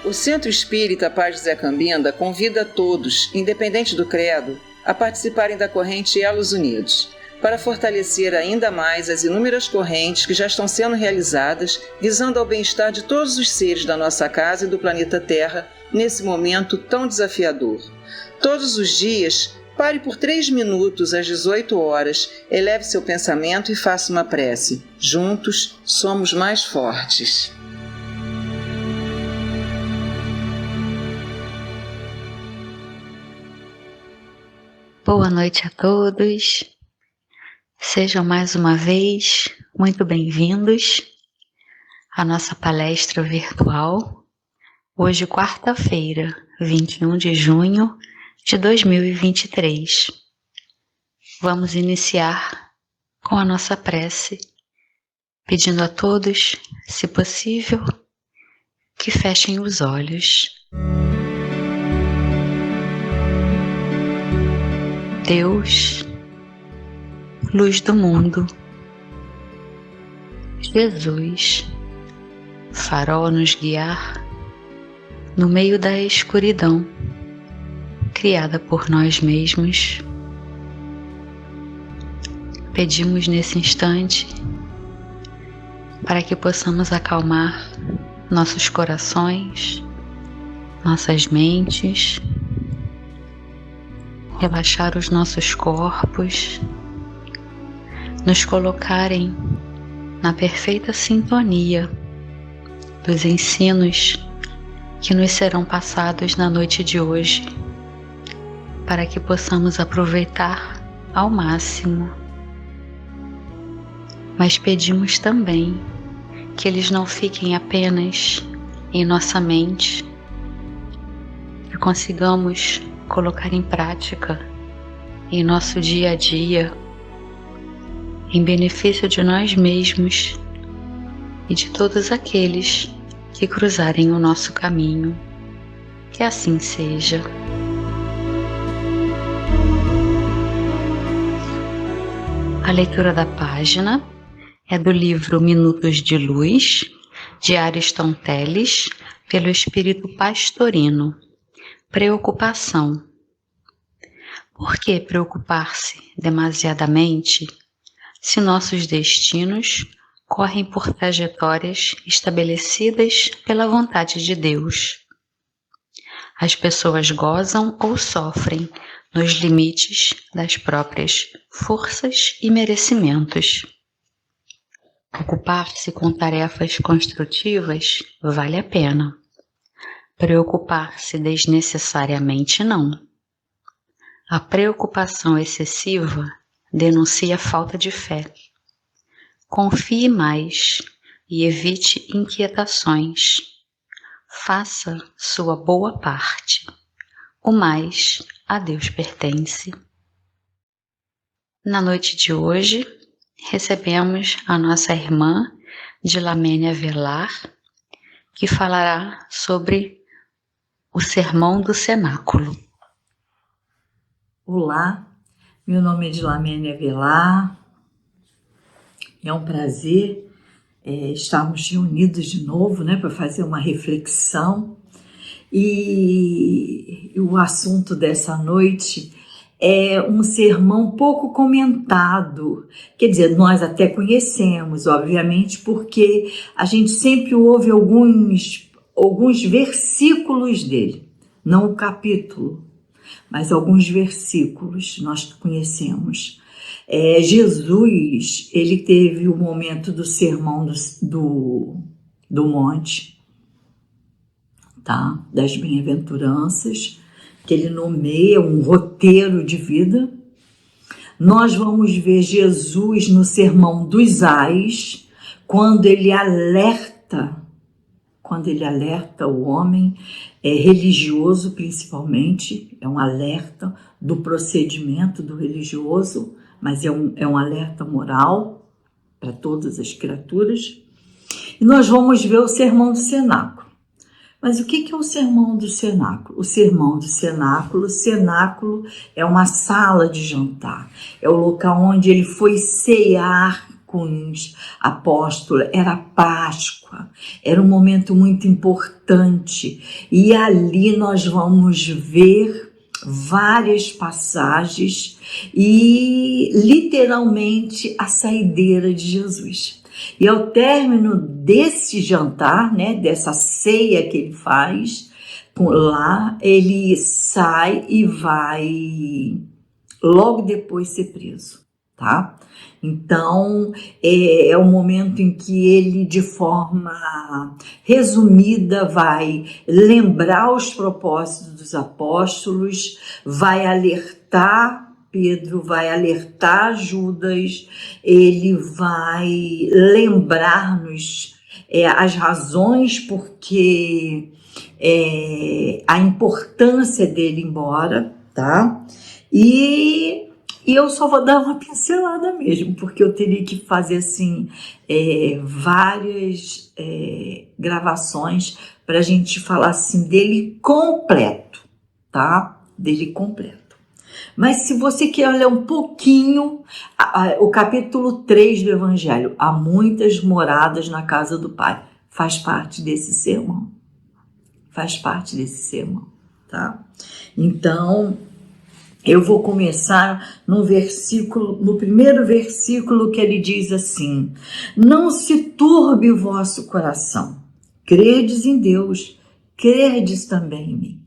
O Centro Espírita Paz de Zé Cambinda convida a todos, independente do credo, a participarem da corrente Elos Unidos, para fortalecer ainda mais as inúmeras correntes que já estão sendo realizadas, visando ao bem-estar de todos os seres da nossa casa e do planeta Terra, nesse momento tão desafiador. Todos os dias, pare por 3 minutos às 18 horas, eleve seu pensamento e faça uma prece. Juntos, somos mais fortes. Boa noite a todos. Sejam mais uma vez muito bem-vindos à nossa palestra virtual. Hoje, quarta-feira, 21 de junho de 2023. Vamos iniciar com a nossa prece, pedindo a todos, se possível, que fechem os olhos. Deus, luz do mundo, Jesus, farol a nos guiar no meio da escuridão criada por nós mesmos. Pedimos nesse instante para que possamos acalmar nossos corações, nossas mentes, relaxar os nossos corpos, nos colocarem na perfeita sintonia dos ensinos que nos serão passados na noite de hoje, para que possamos aproveitar ao máximo. Mas pedimos também que eles não fiquem apenas em nossa mente, que consigamos colocar em prática em nosso dia a dia, em benefício de nós mesmos e de todos aqueles que cruzarem o nosso caminho. Que assim seja. A leitura da página é do livro Minutos de Luz, de Ariston Teles, pelo Espírito Pastorino. Preocupação. Por que preocupar-se demasiadamente se nossos destinos correm por trajetórias estabelecidas pela vontade de Deus? As pessoas gozam ou sofrem nos limites das próprias forças e merecimentos. Ocupar-se com tarefas construtivas vale a pena. Preocupar-se desnecessariamente não. A preocupação excessiva denuncia falta de fé. Confie mais e evite inquietações. Faça sua boa parte. O mais a Deus pertence. Na noite de hoje, recebemos a nossa irmã Dilamênia Velar, que falará sobre o Sermão do Cenáculo. Olá, meu nome é Dilamênia Velar. É um prazer estarmos reunidos de novo, para fazer uma reflexão. E o assunto dessa noite é um sermão pouco comentado. Quer dizer, nós até conhecemos, obviamente, porque a gente sempre ouve alguns versículos dele, não o capítulo, mas alguns versículos nós conhecemos. Jesus, ele teve o momento do sermão do monte, tá? Das bem-aventuranças, que ele nomeia um roteiro de vida. Nós vamos ver Jesus no sermão dos ais, quando ele alerta o homem religioso, principalmente, é um alerta do procedimento do religioso, mas é um alerta moral para todas as criaturas. E nós vamos ver o sermão do cenáculo. Mas o que é o sermão do cenáculo? O sermão do cenáculo é uma sala de jantar, é o local onde ele foi cear com os apóstolos, era Páscoa, Era um momento muito importante. E ali nós vamos ver várias passagens e literalmente a saideira de Jesus. E ao término desse jantar, né, dessa ceia que ele faz, lá ele sai e vai logo depois ser preso, tá? Então, é o momento em que ele, de forma resumida, vai lembrar os propósitos dos apóstolos, vai alertar Pedro, vai alertar Judas, ele vai lembrar-nos as razões porque a importância dele ir embora, tá? E eu só vou dar uma pincelada mesmo, porque eu teria que fazer assim várias gravações para a gente falar assim dele completo, tá? Dele completo. Mas se você quer olhar um pouquinho, o capítulo 3 do Evangelho, há muitas moradas na casa do Pai, faz parte desse sermão. Faz parte desse sermão, tá? Então, eu vou começar no primeiro versículo, que ele diz assim: não se turbe o vosso coração, credes em Deus, credes também em mim.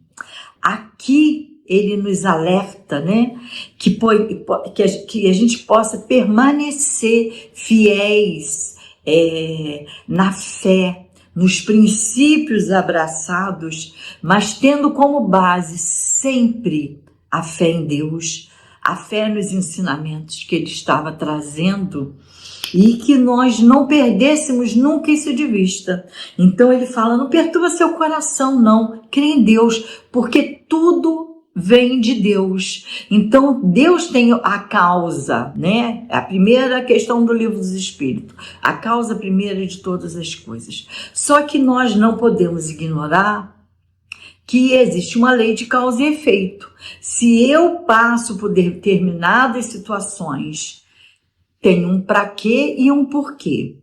Aqui ele nos alerta, né, que a gente possa permanecer fiéis na fé, nos princípios abraçados, mas tendo como base sempre a fé em Deus, a fé nos ensinamentos que ele estava trazendo, e que nós não perdêssemos nunca isso de vista. Então ele fala: não perturba seu coração, não, crê em Deus, porque tudo vem de Deus. Então Deus tem a causa, né? A primeira questão do Livro dos Espíritos, a causa primeira de todas as coisas. Só que nós não podemos ignorar que existe uma lei de causa e efeito. Se eu passo por determinadas situações, tem um para quê e um porquê.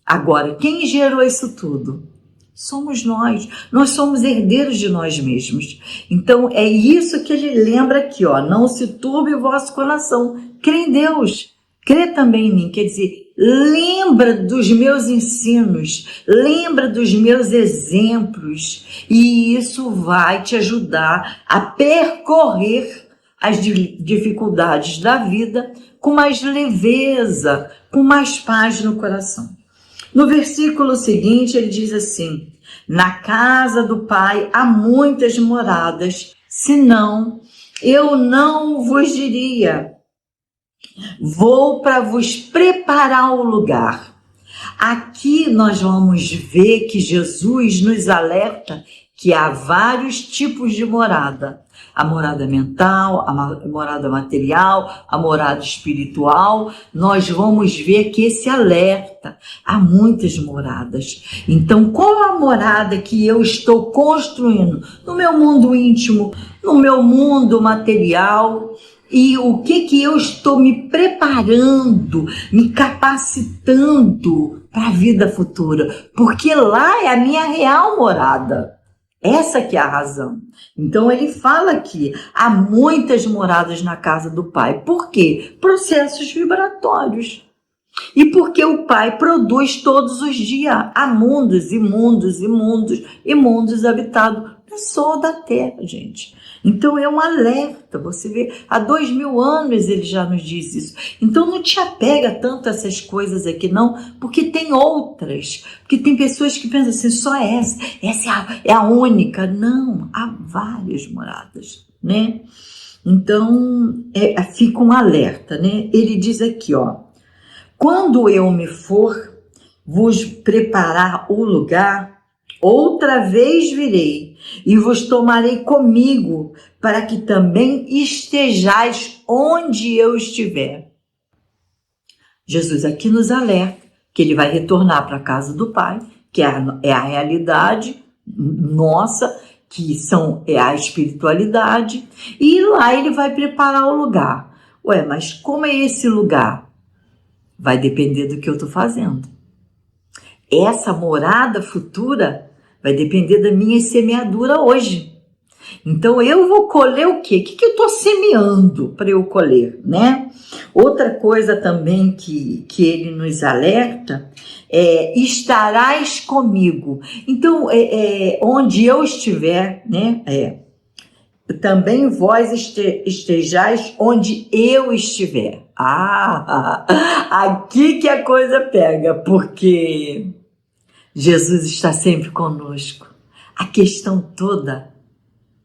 Agora, quem gerou isso tudo? Somos nós. Nós somos herdeiros de nós mesmos. Então, é isso que ele lembra aqui, ó. Não se turbe o vosso coração. Crê em Deus. Crê também em mim. Quer dizer, lembra dos meus ensinos, lembra dos meus exemplos, e isso vai te ajudar a percorrer as dificuldades da vida com mais leveza, com mais paz no coração. No versículo seguinte, ele diz assim: na casa do Pai há muitas moradas, senão eu não vos diria, vou para vos preparar o lugar. Aqui nós vamos ver que Jesus nos alerta que há vários tipos de morada. A morada mental, a morada material, a morada espiritual. Nós vamos ver que esse alerta, há muitas moradas. Então, qual a morada que eu estou construindo no meu mundo íntimo, no meu mundo material? E o que eu estou me preparando, me capacitando para a vida futura? Porque lá é a minha real morada. Essa que é a razão. Então ele fala aqui, há muitas moradas na casa do Pai. Por quê? Processos vibratórios. E porque o Pai produz todos os dias. Há mundos e mundos e mundos e mundos habitados. Não é só da Terra, gente. Então é um alerta, você vê, há 2000 anos ele já nos diz isso. Então não te apega tanto a essas coisas aqui não, porque tem outras, porque tem pessoas que pensam assim, só essa é a única. Não, há várias moradas, né? Então fica um alerta, né? Ele diz aqui, ó: quando eu me for vos preparar o lugar, outra vez virei e vos tomarei comigo, para que também estejais onde eu estiver. Jesus aqui nos alerta que ele vai retornar para a casa do Pai, que é a realidade nossa, que é a espiritualidade, e lá ele vai preparar o lugar. Ué, mas como é esse lugar? Vai depender do que eu estou fazendo. Essa morada futura vai depender da minha semeadura hoje. Então eu vou colher o quê? O que eu estou semeando para eu colher, né? Outra coisa também que ele nos alerta é: estarás comigo. Então, onde eu estiver, né? Também vós estejais onde eu estiver. Aqui que a coisa pega, porque Jesus está sempre conosco. A questão toda,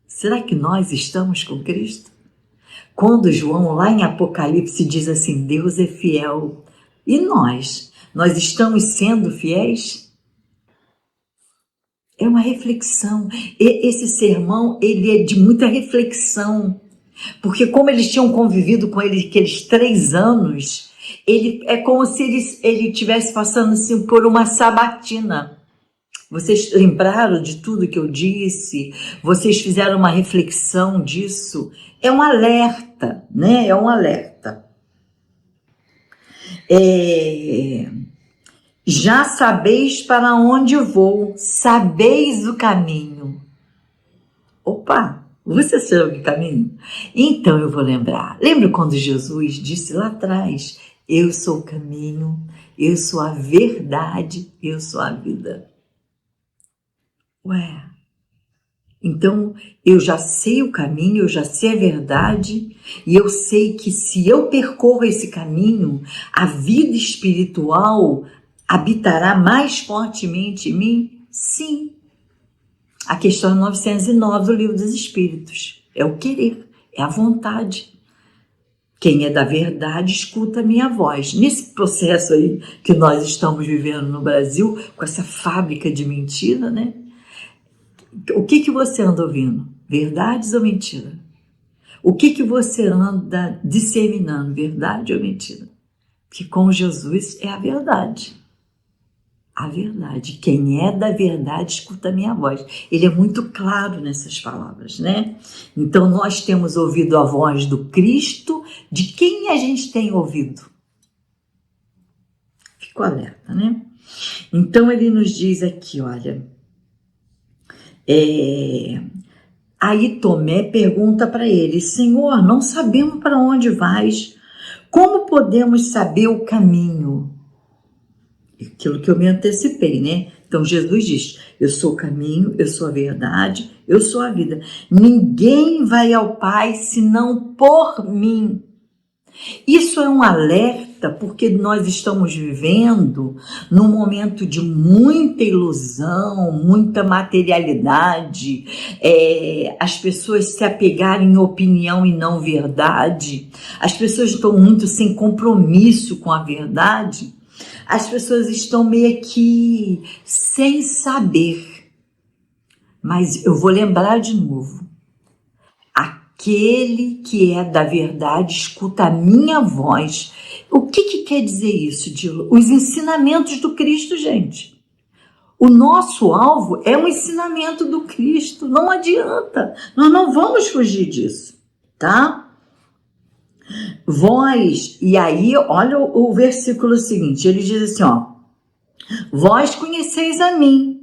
será que nós estamos com Cristo? Quando João, lá em Apocalipse, diz assim: Deus é fiel. E nós? Nós estamos sendo fiéis? É uma reflexão. Esse sermão, ele é de muita reflexão. Porque como eles tinham convivido com ele aqueles 3 anos, é como se ele estivesse passando assim, por uma sabatina. Vocês lembraram de tudo que eu disse? Vocês fizeram uma reflexão disso? É um alerta, né? É um alerta. Já sabeis para onde vou, sabeis o caminho. Opa, você sabe o caminho? Então eu vou lembrar. Lembra quando Jesus disse lá atrás: eu sou o caminho, eu sou a verdade, eu sou a vida. Ué, então eu já sei o caminho, eu já sei a verdade, e eu sei que se eu percorro esse caminho, a vida espiritual habitará mais fortemente em mim? Sim. A questão 909 do Livro dos Espíritos. É o querer, é a vontade. Quem é da verdade escuta a minha voz. Nesse processo aí que nós estamos vivendo no Brasil, com essa fábrica de mentira, né? O que você anda ouvindo? Verdades ou mentira? O que você anda disseminando? Verdade ou mentira? Porque com Jesus é a verdade. A verdade. Quem é da verdade escuta a minha voz. Ele é muito claro nessas palavras, né? Então nós temos ouvido a voz do Cristo. De quem a gente tem ouvido? Ficou alerta, né? Então ele nos diz aqui, olha... Aí Tomé pergunta para ele: Senhor, não sabemos para onde vais. Como podemos saber o caminho? Aquilo que eu me antecipei, né? Então Jesus diz: eu sou o caminho, eu sou a verdade, eu sou a vida. Ninguém vai ao Pai senão por mim. Isso é um alerta porque nós estamos vivendo num momento de muita ilusão, muita materialidade, as pessoas se apegarem em opinião e não verdade, as pessoas estão muito sem compromisso com a verdade, as pessoas estão meio que sem saber. Mas eu vou lembrar de novo. Aquele que é da verdade escuta a minha voz. O que quer dizer isso, Dilo? Os ensinamentos do Cristo, gente. O nosso alvo é um ensinamento do Cristo. Não adianta. Nós não vamos fugir disso, tá? Vós, e aí, olha o versículo seguinte. Ele diz assim, ó. Vós conheceis a mim.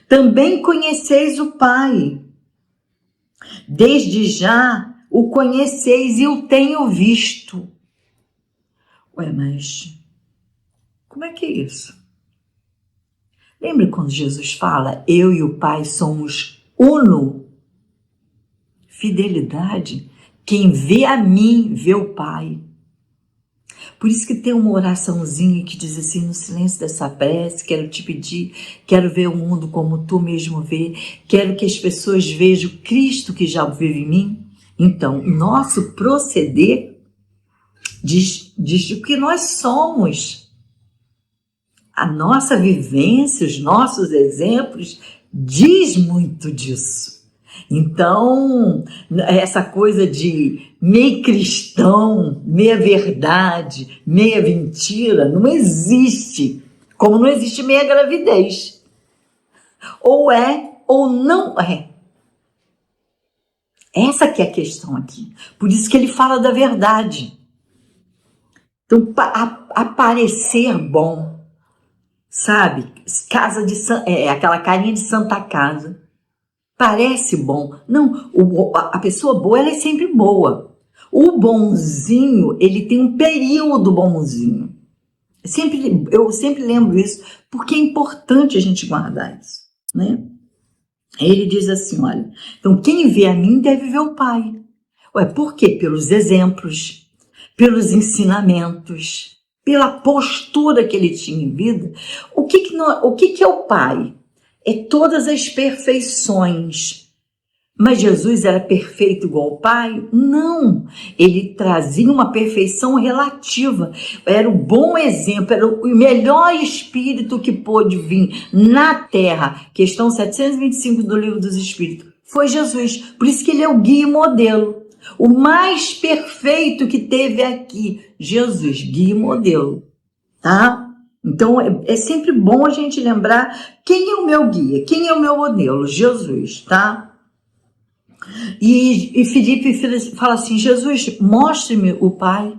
Também conheceis o Pai. Desde já o conheceis e o tenho visto. Ué, mas como é que é isso? Lembra quando Jesus fala, eu e o Pai somos uno? Fidelidade. Quem vê a mim, vê o Pai. Por isso que tem uma oraçãozinha que diz assim, no silêncio dessa prece, quero te pedir, quero ver o mundo como tu mesmo vê, quero que as pessoas vejam Cristo que já vive em mim. Então, nosso proceder diz o que nós somos. A nossa vivência, os nossos exemplos, diz muito disso. Então, essa coisa de meio cristão, meia verdade, meia mentira, não existe. Como não existe meia gravidez. Ou é ou não é. Essa que é a questão aqui. Por isso que ele fala da verdade. Então, aparecer bom, sabe? Casa de aquela carinha de Santa Casa. Parece bom. Não, a pessoa boa, ela é sempre boa. O bonzinho, ele tem um período bonzinho. Eu sempre lembro isso, porque é importante a gente guardar isso, né? Ele diz assim, olha, então quem vê a mim deve ver o Pai. Ué, por quê? Pelos exemplos, pelos ensinamentos, pela postura que ele tinha em vida. O que é o Pai? É todas as perfeições. Mas Jesus era perfeito igual ao Pai? Não, ele trazia uma perfeição relativa, era o bom exemplo, era o melhor espírito que pôde vir na Terra. Questão 725 do Livro dos Espíritos, foi Jesus, por isso que ele é o guia e modelo, o mais perfeito que teve aqui, Jesus, guia e modelo, tá? Então é sempre bom a gente lembrar quem é o meu guia, quem é o meu modelo, Jesus, tá? E Felipe fala assim, Jesus, mostre-me o Pai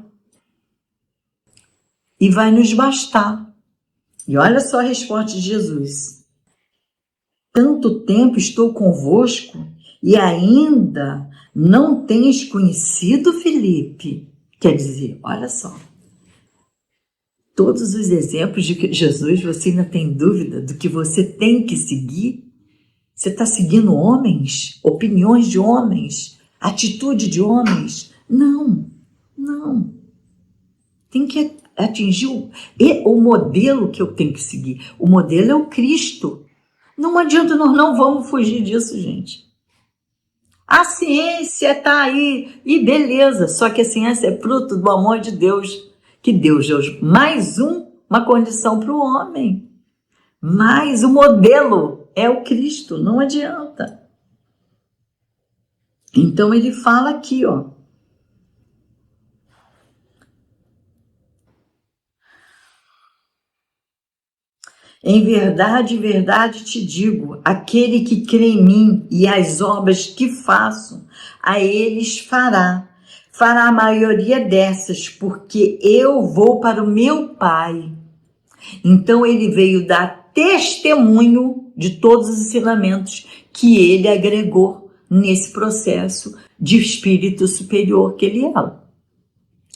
e vai nos bastar. E olha só a resposta de Jesus. Tanto tempo estou convosco e ainda não tens conhecido, Felipe? Quer dizer, olha só, todos os exemplos de Jesus, você ainda tem dúvida do que você tem que seguir? Você está seguindo homens, opiniões de homens, atitude de homens? Não, não. Tem que atingir o modelo que eu tenho que seguir. O modelo é o Cristo. Não adianta, nós não vamos fugir disso, gente. A ciência está aí, e beleza, só que a ciência é fruto do amor de Deus, que Deus deu mais uma condição para o homem. Mas o modelo é o Cristo, não adianta. Então ele fala aqui, ó. Em verdade, verdade te digo, aquele que crê em mim e as obras que faço, a eles fará a maioria dessas, porque eu vou para o meu Pai. Então ele veio dar testemunho de todos os ensinamentos que ele agregou nesse processo de espírito superior que ele é.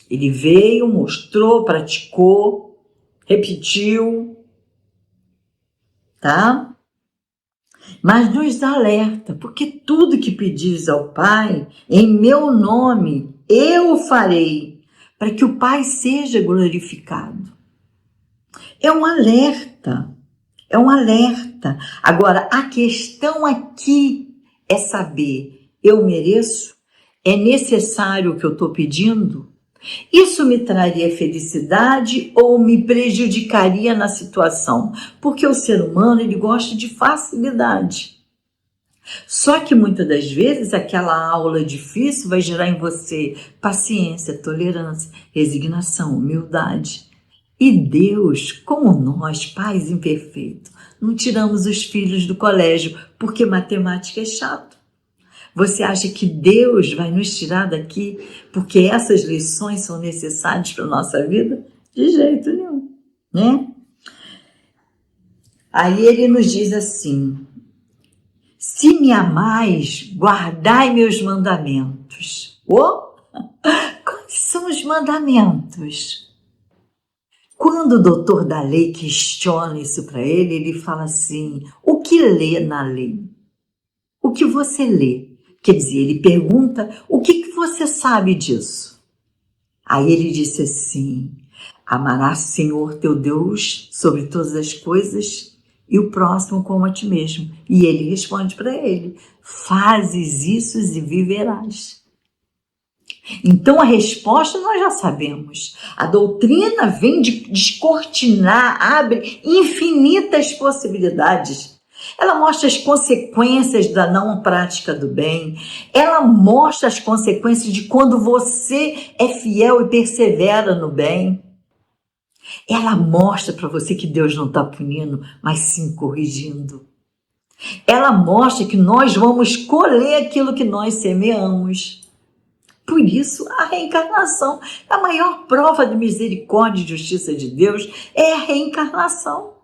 Ele veio, mostrou, praticou, repetiu, tá? Mas nos alerta, porque tudo que pedires ao Pai, em meu nome, eu farei, para que o Pai seja glorificado. É um alerta. É um alerta. Agora, a questão aqui é saber, eu mereço? É necessário o que eu estou pedindo? Isso me traria felicidade ou me prejudicaria na situação? Porque o ser humano, ele gosta de facilidade. Só que muitas das vezes aquela aula difícil vai gerar em você paciência, tolerância, resignação, humildade. E Deus, como nós, pais imperfeitos, não tiramos os filhos do colégio porque matemática é chato. Você acha que Deus vai nos tirar daqui porque essas lições são necessárias para a nossa vida? De jeito nenhum, né? Aí ele nos diz assim, se me amais, guardai meus mandamentos. Quais são os mandamentos? Quando o doutor da lei questiona isso para ele, ele fala assim, o que lê na lei? O que você lê? Quer dizer, ele pergunta, o que você sabe disso? Aí ele disse assim, amarás o Senhor teu Deus sobre todas as coisas e o próximo como a ti mesmo. E ele responde para ele, fazes isso e viverás. Então a resposta nós já sabemos. A doutrina vem descortinar, abre infinitas possibilidades. Ela mostra as consequências da não prática do bem. Ela mostra as consequências de quando você é fiel e persevera no bem. Ela mostra para você que Deus não está punindo, mas sim corrigindo. Ela mostra que nós vamos colher aquilo que nós semeamos. Por isso, a reencarnação, a maior prova de misericórdia e justiça de Deus é a reencarnação.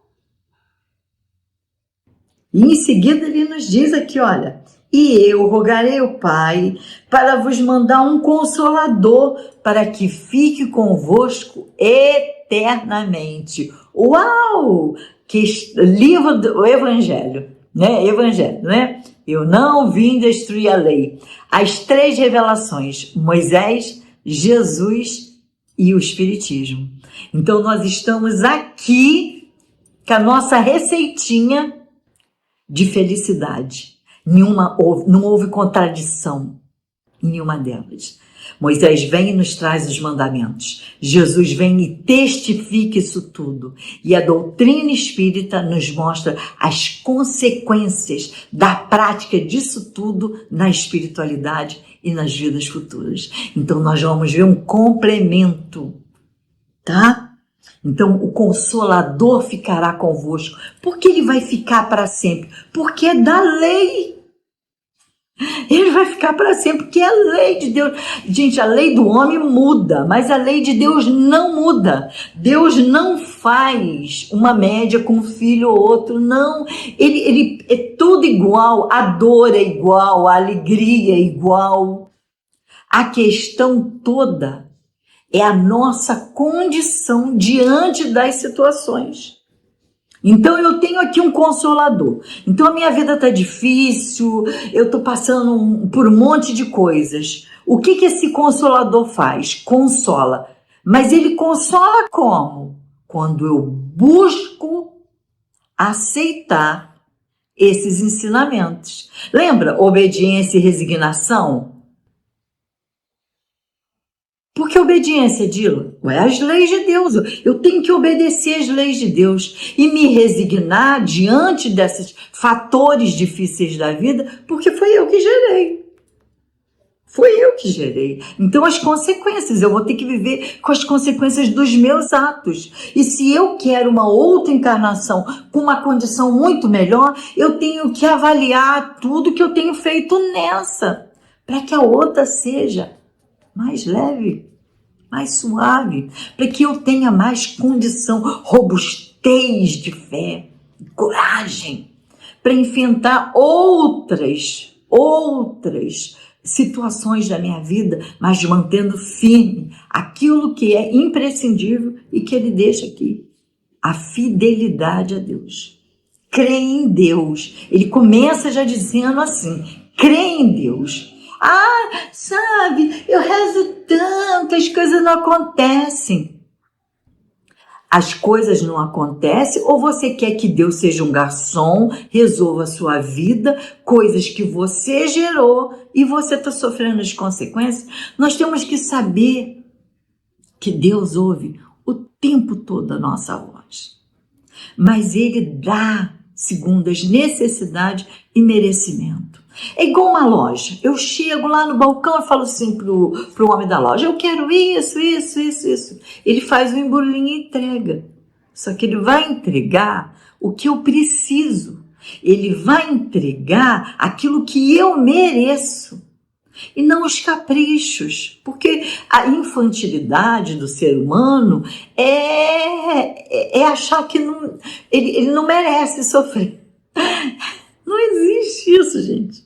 E em seguida ele nos diz aqui, olha, e eu rogarei ao Pai para vos mandar um Consolador para que fique convosco eternamente. Uau! Que livro do Evangelho, né? Evangelho, né? Eu não vim destruir a lei. As 3 revelações, Moisés, Jesus e o Espiritismo. Então nós estamos aqui com a nossa receitinha de felicidade. Não houve contradição em nenhuma delas. Moisés vem e nos traz os mandamentos. Jesus vem e testifica isso tudo. E a doutrina espírita nos mostra as consequências da prática disso tudo na espiritualidade e nas vidas futuras. Então nós vamos ver um complemento, tá? Então o Consolador ficará convosco. Por que ele vai ficar para sempre? Porque é da lei. Ele vai ficar para sempre, porque é a lei de Deus. Gente, a lei do homem muda, mas a lei de Deus não muda. Deus não faz uma média com um filho ou outro, não. Ele é tudo igual, a dor é igual, a alegria é igual. A questão toda é a nossa condição diante das situações. Então eu tenho aqui um Consolador. Então a minha vida está difícil, eu estou passando por um monte de coisas. O que esse Consolador faz? Consola. Mas ele consola como? Quando eu busco aceitar esses ensinamentos. Lembra? Obediência e resignação? Por que obediência, Dila? É as leis de Deus. Eu tenho que obedecer às leis de Deus e me resignar diante desses fatores difíceis da vida, porque foi eu que gerei. Foi eu que gerei. Então as consequências, eu vou ter que viver com as consequências dos meus atos. E se eu quero uma outra encarnação com uma condição muito melhor, eu tenho que avaliar tudo que eu tenho feito nessa, para que a outra seja mais leve, mais suave, para que eu tenha mais condição, robustez de fé, coragem, para enfrentar outras situações da minha vida, mas mantendo firme aquilo que é imprescindível e que ele deixa aqui, a fidelidade a Deus. Crê em Deus. Ele começa já dizendo assim, crê em Deus. Ah, sabe, eu rezo tanto, as coisas não acontecem. As coisas não acontecem ou você quer que Deus seja um garçom, resolva a sua vida, coisas que você gerou e você está sofrendo as consequências? Nós temos que saber que Deus ouve o tempo todo a nossa voz. Mas Ele dá segundo as necessidades e merecimento. É igual uma loja. Eu chego lá no balcão e falo assim pro homem da loja, eu quero isso. Ele faz o embrulhinho e entrega. Só que ele vai entregar o que eu preciso. Ele vai entregar aquilo que eu mereço. E não os caprichos. Porque a infantilidade do ser humano é achar que ele não merece sofrer. Não existe isso, gente.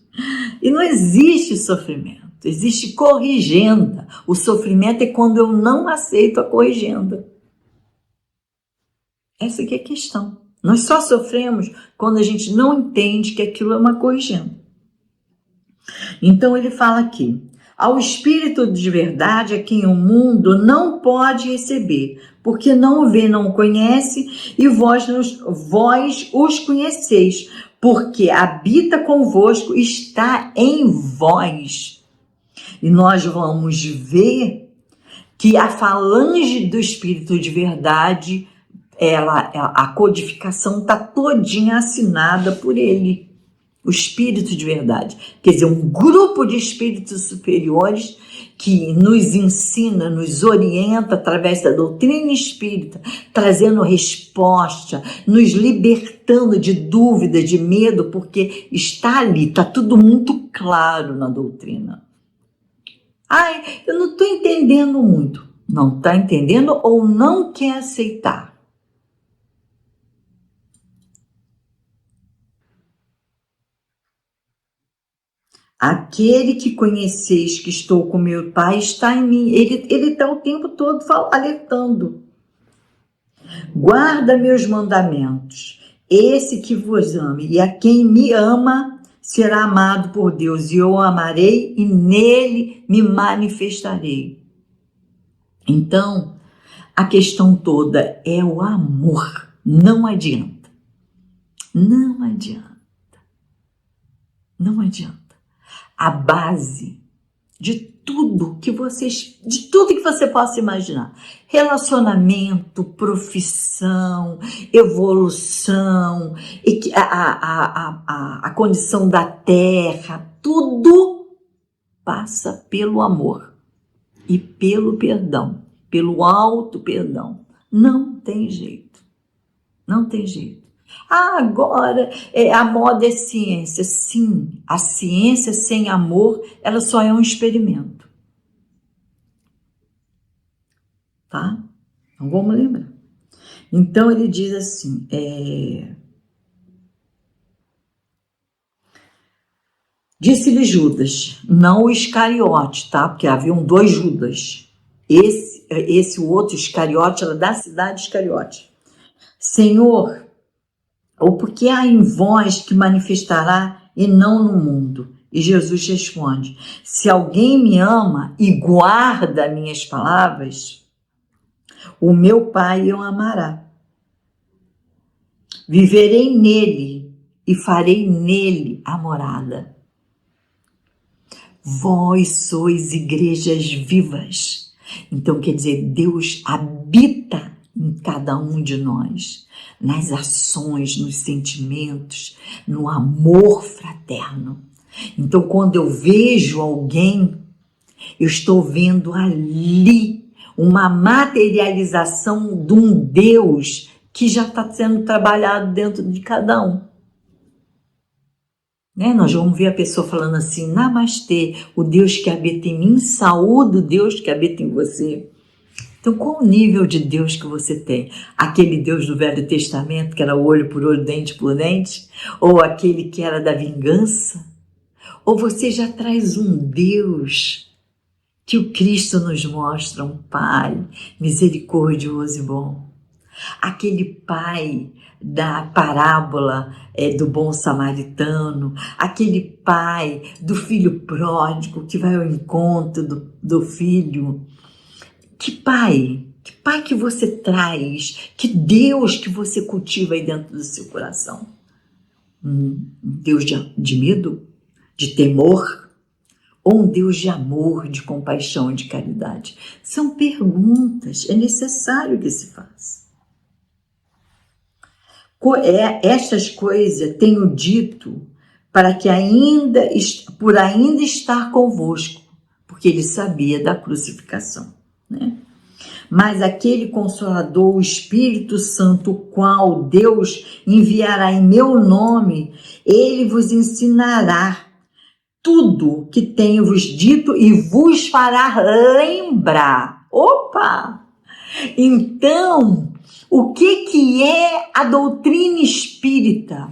E não existe sofrimento. Existe corrigenda. O sofrimento é quando eu não aceito a corrigenda. Essa aqui é a questão. Nós só sofremos quando a gente não entende que aquilo é uma corrigenda. Então ele fala aqui, ao Espírito de verdade a quem o mundo não pode receber, porque não o vê, não o conhece, e vós os conheceis, porque habita convosco, está em vós. E nós vamos ver que a falange do Espírito de verdade, a codificação está todinha assinada por ele. O Espírito de verdade, quer dizer, um grupo de espíritos superiores que nos ensina, nos orienta através da doutrina espírita, trazendo resposta, nos libertando de dúvida, de medo, porque está ali, está tudo muito claro na doutrina. Ai, eu não estou entendendo muito. Não está entendendo ou não quer aceitar? Aquele que conheceis que estou com meu Pai está em mim. Ele está o tempo todo alertando. Guarda meus mandamentos. Esse que vos ame, e a quem me ama será amado por Deus, e eu o amarei e nele me manifestarei. Então, a questão toda é o amor. Não adianta. Não adianta. Não adianta. A base de tudo que você possa imaginar, relacionamento, profissão, evolução, a condição da terra, tudo passa pelo amor e pelo perdão, pelo auto perdão. Não tem jeito, não tem jeito. Agora a moda é ciência. Sim, a ciência sem amor, ela só é um experimento. Tá? Então vamos lembrar. Então ele diz assim, disse-lhe Judas, não o Iscariote, tá? Porque haviam 2 Judas. Esse o outro Iscariote era da cidade de Iscariote. Senhor, ou porque há em vós que manifestará e não no mundo? E Jesus responde, se alguém me ama e guarda minhas palavras, o meu Pai o amará. Viverei nele e farei nele a morada. Vós sois igrejas vivas. Então quer dizer, Deus habita em cada um de nós, nas ações, nos sentimentos, no amor fraterno. Então, quando eu vejo alguém, eu estou vendo ali uma materialização de um Deus que já está sendo trabalhado dentro de cada um. Né? Nós vamos ver a pessoa falando assim, Namastê, o Deus que habita em mim, saúde o Deus que habita em você. Então, qual o nível de Deus que você tem? Aquele Deus do Velho Testamento, que era olho por olho, dente por dente? Ou aquele que era da vingança? Ou você já traz um Deus que o Cristo nos mostra, um Pai misericordioso e bom? Aquele Pai da parábola do bom samaritano, aquele Pai do filho pródigo que vai ao encontro do filho. Que pai que você traz, que Deus que você cultiva aí dentro do seu coração? Um Deus de medo, de temor, ou um Deus de amor, de compaixão, de caridade? São perguntas, é necessário que se faça. Estas coisas tenho dito para que por ainda estar convosco, porque ele sabia da crucificação. Né? Mas aquele Consolador, o Espírito Santo, o qual Deus enviará em meu nome, ele vos ensinará tudo que tenho vos dito e vos fará lembrar. Opa! Então, o que é a doutrina espírita?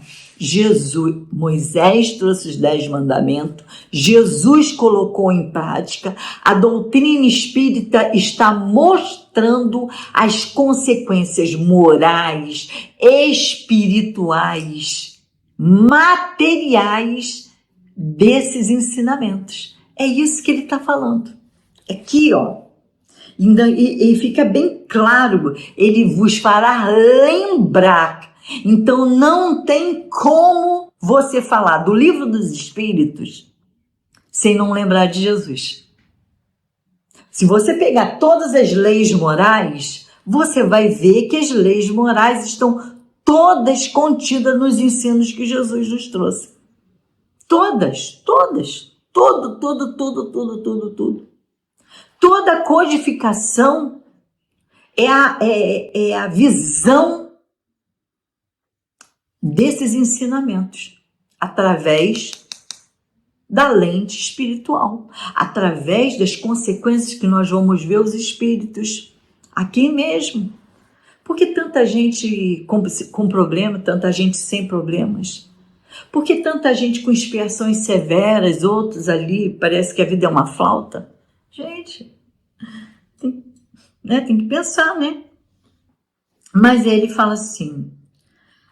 Moisés trouxe os 10 mandamentos, Jesus colocou em prática, a doutrina espírita está mostrando as consequências morais, espirituais, materiais desses ensinamentos. É isso que ele está falando. Aqui, ó. E fica bem claro, ele vos fará lembrar. Então não tem como você falar do Livro dos Espíritos sem não lembrar de Jesus. Se você pegar todas as leis morais, você vai ver que as leis morais estão todas contidas nos ensinos que Jesus nos trouxe. Todas. Tudo. Toda a codificação é a visão desses ensinamentos, através da lente espiritual, através das consequências que nós vamos ver os espíritos aqui mesmo. Por que tanta gente com problema, tanta gente sem problemas? Por que tanta gente com expiações severas, outros ali, parece que a vida é uma flauta? Gente, tem que pensar, né? Mas ele fala assim: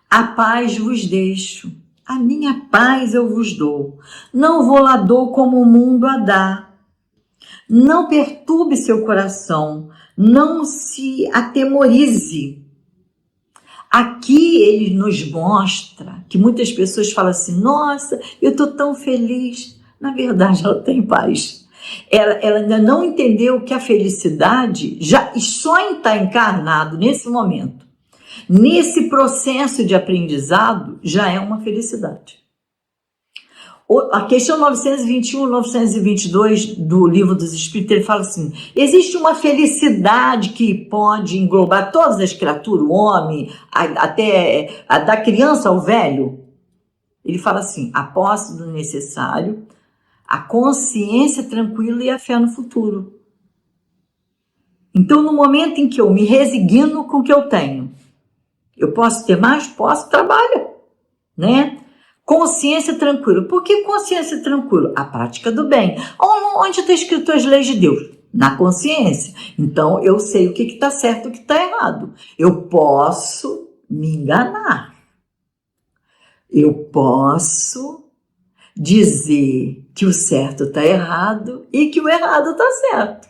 a paz vos deixo, a minha paz eu vos dou. Não vou lá dou como o mundo a dá. Não perturbe seu coração, não se atemorize. Aqui ele nos mostra que muitas pessoas falam assim: nossa, eu estou tão feliz. Na verdade, ela tem paz. Ela ainda não entendeu que a felicidade já só está encarnado nesse momento. Nesse processo de aprendizado, já é uma felicidade. A questão 921, 922 do Livro dos Espíritos, ele fala assim: existe uma felicidade que pode englobar todas as criaturas, o homem, até da criança ao velho. Ele fala assim: a posse do necessário, a consciência tranquila e a fé no futuro. Então, no momento em que eu me resigno com o que eu tenho, eu posso ter mais? Posso, trabalho, né? Consciência tranquila. Por que consciência tranquila? A prática do bem. Onde está escrito as leis de Deus? Na consciência. Então, eu sei o que está certo e o que está errado. Eu posso me enganar. Eu posso dizer que o certo está errado e que o errado está certo.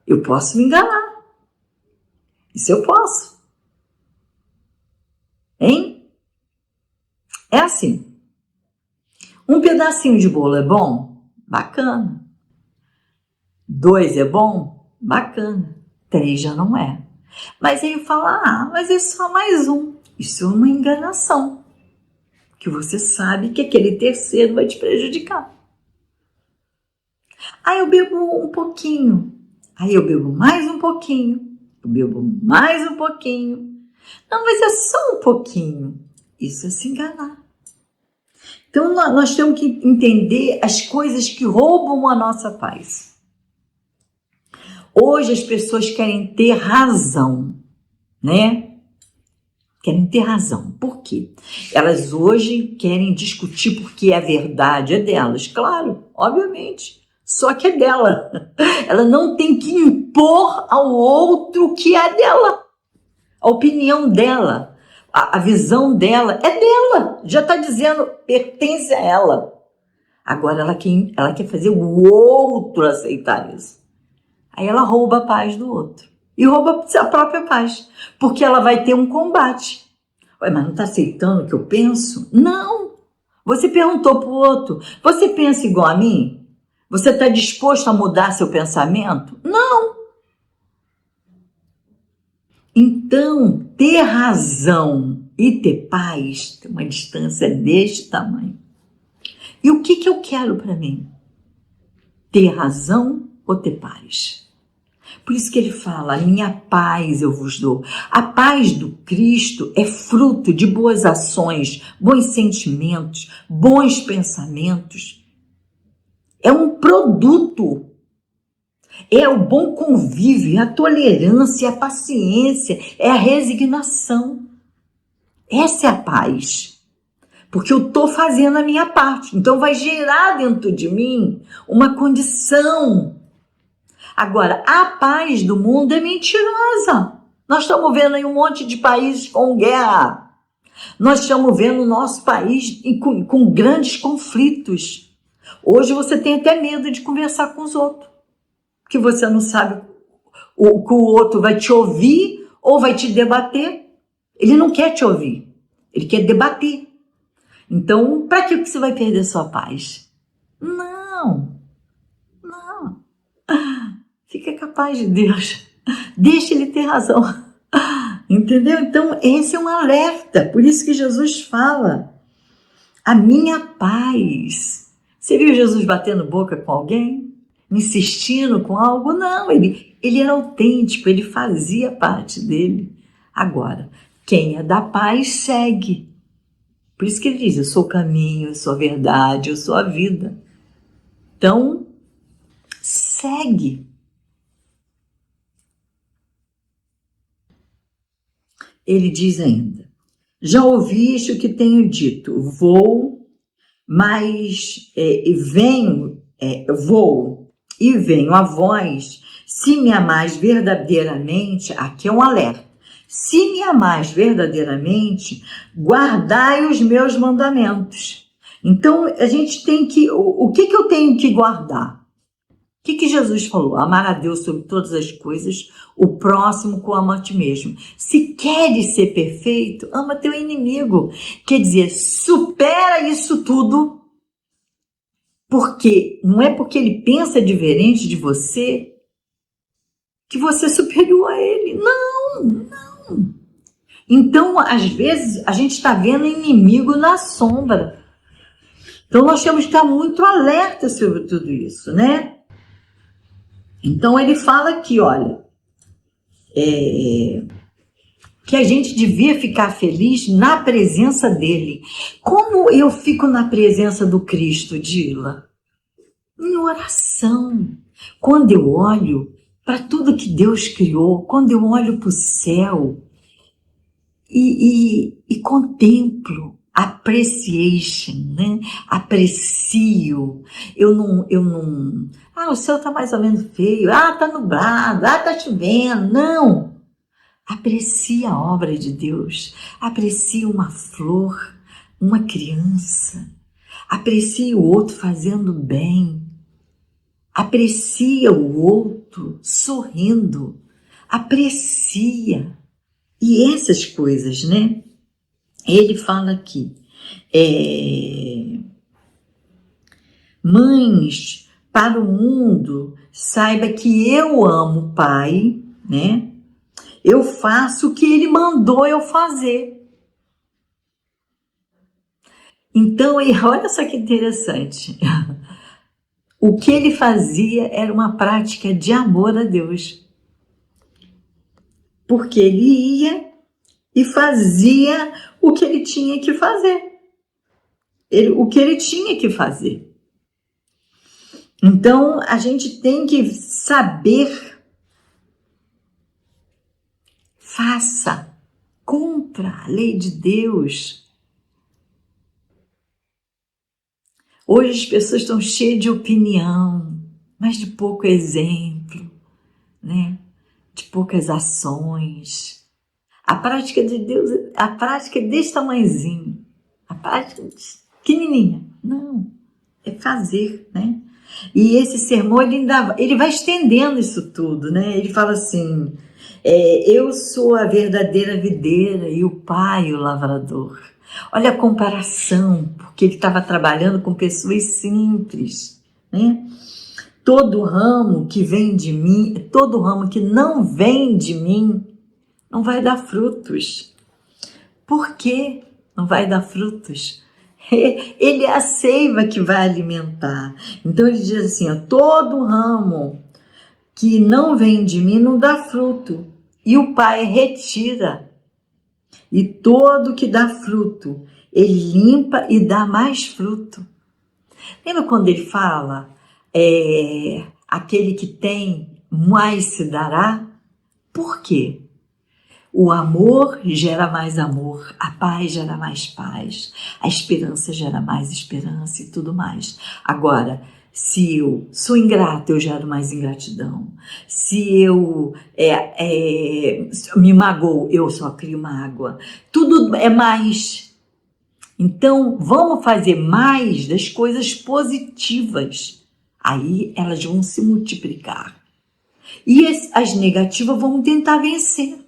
Eu posso me enganar. Isso eu posso. Hein? É assim. Um pedacinho de bolo é bom? Bacana. 2 é bom? Bacana. 3 já não é. Mas aí fala: mas é só mais um. Isso é uma enganação. Que você sabe que aquele terceiro vai te prejudicar. Aí eu bebo um pouquinho. Aí eu bebo mais um pouquinho. Eu bebo mais um pouquinho. Não, mas é só um pouquinho. Isso é se enganar. Então, nós temos que entender as coisas que roubam a nossa paz. Hoje as pessoas querem ter razão, né? Querem ter razão. Por quê? Elas hoje querem discutir porque a verdade é delas. Claro, obviamente. Só que é dela. Ela não tem que impor ao outro o que é dela. A opinião dela. A visão dela é dela, já está dizendo, pertence a ela. Agora ela quer fazer o outro aceitar isso. Aí ela rouba a paz do outro. E rouba a própria paz. Porque ela vai ter um combate. Ué, mas não está aceitando o que eu penso? Não. Você perguntou para o outro: você pensa igual a mim? Você está disposto a mudar seu pensamento? Não. Então, ter razão e ter paz tem uma distância deste tamanho. E o que eu quero para mim? Ter razão ou ter paz? Por isso que ele fala: a minha paz eu vos dou. A paz do Cristo é fruto de boas ações, bons sentimentos, bons pensamentos. É um produto. É o bom convívio, a tolerância, a paciência, é a resignação. Essa é a paz. Porque eu estou fazendo a minha parte. Então vai gerar dentro de mim uma condição. Agora, a paz do mundo é mentirosa. Nós estamos vendo aí um monte de países com guerra. Nós estamos vendo o nosso país com grandes conflitos. Hoje você tem até medo de conversar com os outros. Que você não sabe o que o outro vai te ouvir ou vai te debater. Ele não quer te ouvir, ele quer debater. Então, para que você vai perder sua paz? Não. Fica com a paz de Deus. Deixa ele ter razão. Entendeu? Então, esse é um alerta. Por isso que Jesus fala: a minha paz. Você viu Jesus batendo boca com alguém? Insistindo com algo? Não, ele era autêntico, ele fazia parte dele. Agora, quem é da paz segue. Por isso que ele diz: eu sou o caminho, eu sou a verdade, eu sou a vida. Então, segue. Ele diz ainda: Já ouviste o que tenho dito, vou, mas vou e venho a vós, se me amais verdadeiramente, aqui é um alerta, se me amais verdadeiramente, guardai os meus mandamentos. Então, a gente tem que, o que eu tenho que guardar? O que Jesus falou? Amar a Deus sobre todas as coisas, o próximo como a ti mesmo. Se queres ser perfeito, ama teu inimigo. Quer dizer, supera isso tudo, porque não é porque ele pensa diferente de você que você é superior a ele. Não. Então, às vezes, a gente está vendo inimigo na sombra. Então, nós temos que estar muito alerta sobre tudo isso, né? Então, ele fala aqui, olha, que a gente devia ficar feliz na presença dele. Como eu fico na presença do Cristo, Dila? Em oração. Quando eu olho para tudo que Deus criou, quando eu olho para o céu e contemplo, appreciation, né? Aprecio. Eu não, o céu está mais ou menos feio, está nublado, está chovendo. Não. Aprecia a obra de Deus, aprecia uma flor, uma criança, aprecia o outro fazendo bem, aprecia o outro sorrindo, aprecia. E essas coisas, né? Ele fala aqui, mães, para o mundo, saiba que eu amo o Pai, né? Eu faço o que ele mandou eu fazer. Então, olha só que interessante. O que ele fazia era uma prática de amor a Deus. Porque ele ia e fazia o que ele tinha que fazer. O que ele tinha que fazer. Então, a gente tem que saber. Faça, cumpra a lei de Deus. Hoje as pessoas estão cheias de opinião, mas de pouco exemplo, né? De poucas ações. A prática de Deus, a prática é desse tamanhozinho, a prática é pequenininha. Não, é fazer, né? E esse sermão, ele vai estendendo isso tudo, né? Ele fala assim, eu sou a verdadeira videira e o Pai o lavrador. Olha a comparação, porque ele estava trabalhando com pessoas simples, né? Todo ramo que vem de mim, todo ramo que não vem de mim, não vai dar frutos. Por que não vai dar frutos? Ele é a seiva que vai alimentar. Então ele diz assim, todo ramo que não vem de mim não dá fruto, e o Pai retira. E todo que dá fruto, ele limpa e dá mais fruto. Lembra quando ele fala, aquele que tem, mais se dará? Por quê? O amor gera mais amor, a paz gera mais paz, a esperança gera mais esperança e tudo mais. Agora, se eu sou ingrato, eu gero mais ingratidão. Se eu me magoo, eu só crio mágoa. Tudo é mais. Então, vamos fazer mais das coisas positivas. Aí elas vão se multiplicar. E as negativas vão tentar vencer.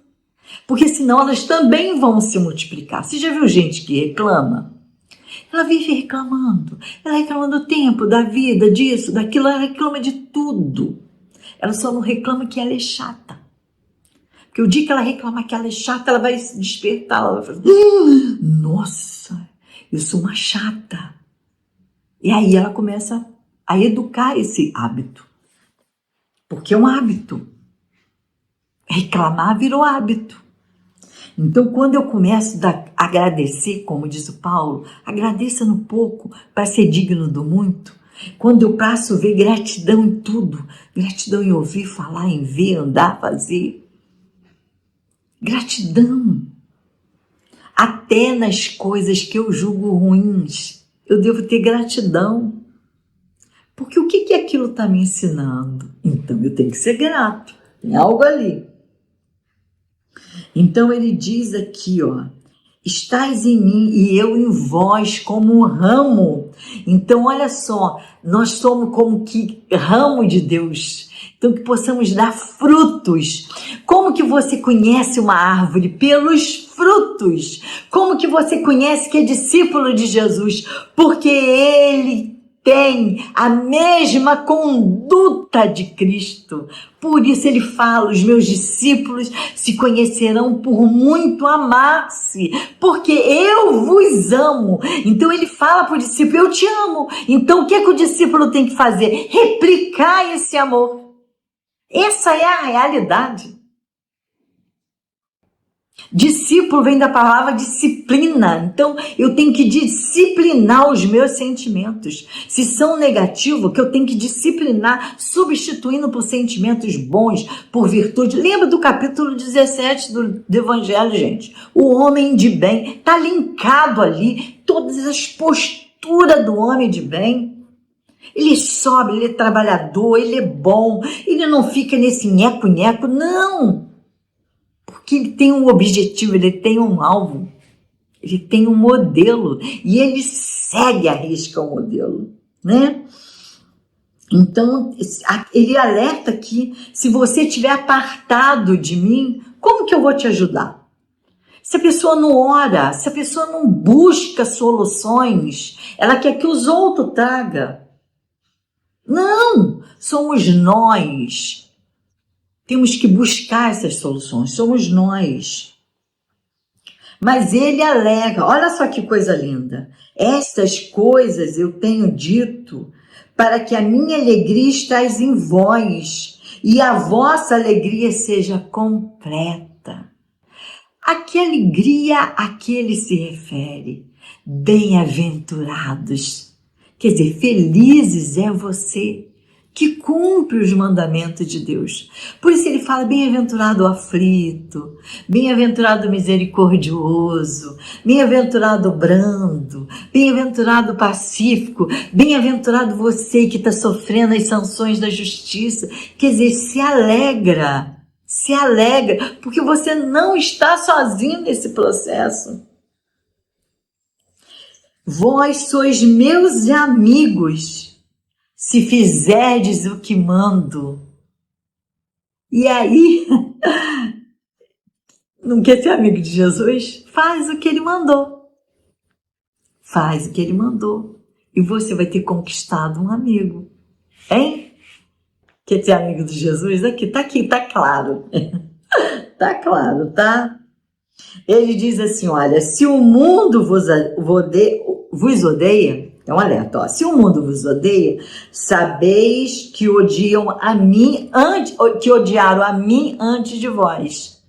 Porque senão elas também vão se multiplicar. Você já viu gente que reclama? Ela vive reclamando. Ela reclama do tempo, da vida, disso, daquilo. Ela reclama de tudo. Ela só não reclama que ela é chata. Porque o dia que ela reclamar que ela é chata, ela vai se despertar. Ela vai falar, nossa, eu sou uma chata. E aí ela começa a educar esse hábito. Porque é um hábito. Reclamar virou hábito. Então, quando eu começo a agradecer, como diz o Paulo, agradeça no pouco para ser digno do muito. Quando eu passo a ver gratidão em tudo, gratidão em ouvir, falar, em ver, andar, fazer. Gratidão. Até nas coisas que eu julgo ruins, eu devo ter gratidão. Porque o que aquilo está me ensinando? Então eu tenho que ser grato. Tem algo ali. Então ele diz aqui, ó, estais em mim e eu em vós como um ramo. Então olha só, nós somos como que ramo de Deus. Então que possamos dar frutos. Como que você conhece uma árvore? Pelos frutos. Como que você conhece que é discípulo de Jesus? Porque ele tem a mesma conduta de Cristo. Por isso ele fala, os meus discípulos se conhecerão por muito amar-se, porque eu vos amo. Então ele fala para o discípulo, eu te amo. Então o que o discípulo tem que fazer? Replicar esse amor. Essa é a realidade. Discípulo vem da palavra disciplina. Então eu tenho que disciplinar os meus sentimentos. Se são negativos, que eu tenho que disciplinar, substituindo por sentimentos bons, por virtude. Lembra do capítulo 17 do Evangelho, gente? O homem de bem está linkado ali, todas as posturas do homem de bem. Ele sobe, ele é trabalhador, ele é bom, ele não fica nesse nheco-nheco, não. Porque ele tem um objetivo, ele tem um alvo, ele tem um modelo e ele segue a risca o modelo, né? Então, ele alerta que se você estiver apartado de mim, como que eu vou te ajudar? Se a pessoa não ora, se a pessoa não busca soluções, ela quer que os outros tragam. Não, somos nós. Temos que buscar essas soluções, somos nós. Mas ele alega, olha só que coisa linda. Estas coisas eu tenho dito para que a minha alegria esteja em vós e a vossa alegria seja completa. A que alegria a que ele se refere? Bem-aventurados. Quer dizer, felizes é você que cumpre os mandamentos de Deus. Por isso ele fala, bem-aventurado o aflito, bem-aventurado o misericordioso, bem-aventurado o brando, bem-aventurado o pacífico, bem-aventurado você que está sofrendo as sanções da justiça. Quer dizer, se alegra, porque você não está sozinho nesse processo. Vós sois meus amigos, se fizerdes o que mando. E aí, não quer ser amigo de Jesus? Faz o que ele mandou. Faz o que ele mandou. E você vai ter conquistado um amigo. Hein? Quer ser amigo de Jesus? Aqui, tá claro. Tá claro, tá? Ele diz assim, olha, se o mundo vos odeia, é um alerta, ó, se o mundo vos odeia, sabeis que odiaram a mim antes de vós.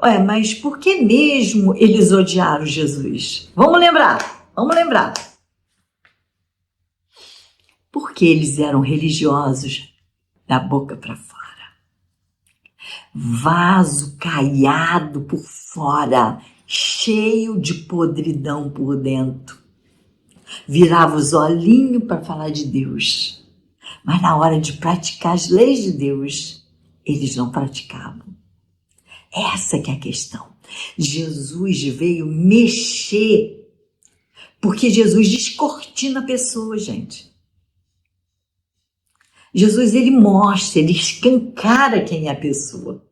Ué, mas por que mesmo eles odiaram Jesus? Vamos lembrar. Porque eles eram religiosos da boca para fora. Vaso caiado por fora, cheio de podridão por dentro. Virava os olhinhos para falar de Deus, mas na hora de praticar as leis de Deus, eles não praticavam. Essa que é a questão. Jesus veio mexer, porque Jesus descortina a pessoa, gente. Jesus, ele mostra, ele escancara quem é a pessoa.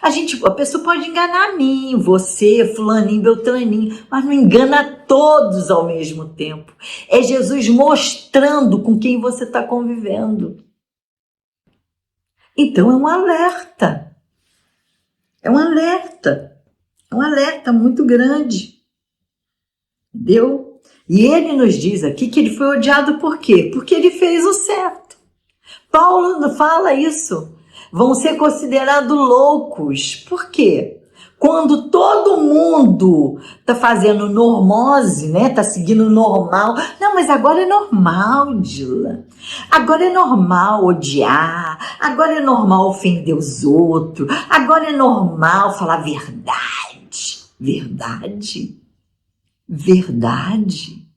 A pessoa pode enganar a mim, você, fulaninho, beltraninho, mas não engana todos ao mesmo tempo. É Jesus mostrando com quem você está convivendo. Então é um alerta. É um alerta muito grande. Entendeu? E ele nos diz aqui que ele foi odiado por quê? Porque ele fez o certo. Paulo fala isso. Vão ser considerados loucos. Por quê? Quando todo mundo está fazendo normose, né? Está seguindo normal. Não, mas agora é normal, Dila. Agora é normal odiar. Agora é normal ofender os outros. Agora é normal falar verdade. Verdade? Verdade?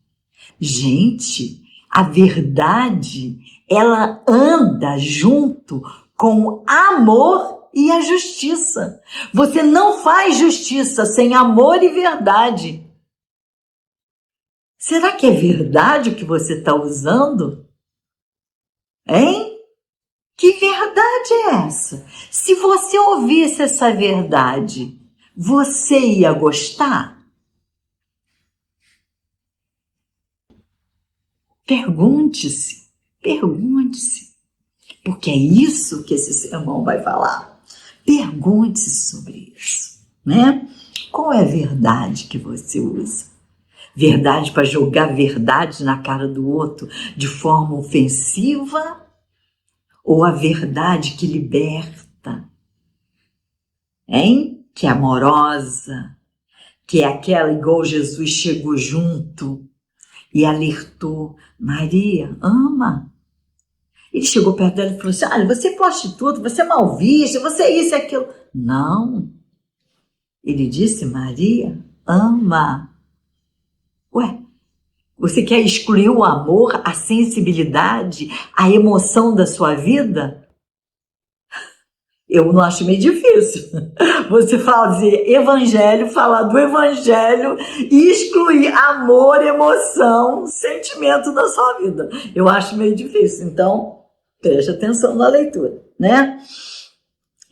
Gente, a verdade, ela anda junto com o amor e a justiça. Você não faz justiça sem amor e verdade. Será que é verdade o que você está usando? Hein? Que verdade é essa? Se você ouvisse essa verdade, você ia gostar? Pergunte-se, porque é isso que esse sermão vai falar. Pergunte-se sobre isso, né? Qual é a verdade que você usa? Verdade para jogar verdade na cara do outro de forma ofensiva? Ou a verdade que liberta? Hein? Que é amorosa, que é aquela igual Jesus chegou junto e alertou, Maria, ama. Ele chegou perto dela e falou assim, olha, você é prostituta, você é mal vista, você é isso e aquilo. Não. Ele disse, Maria, ama. Ué, você quer excluir o amor, a sensibilidade, a emoção da sua vida? Eu não acho meio difícil você fazer evangelho, falar do evangelho e excluir amor, emoção, sentimento da sua vida. Eu acho meio difícil, então preste atenção na leitura, né?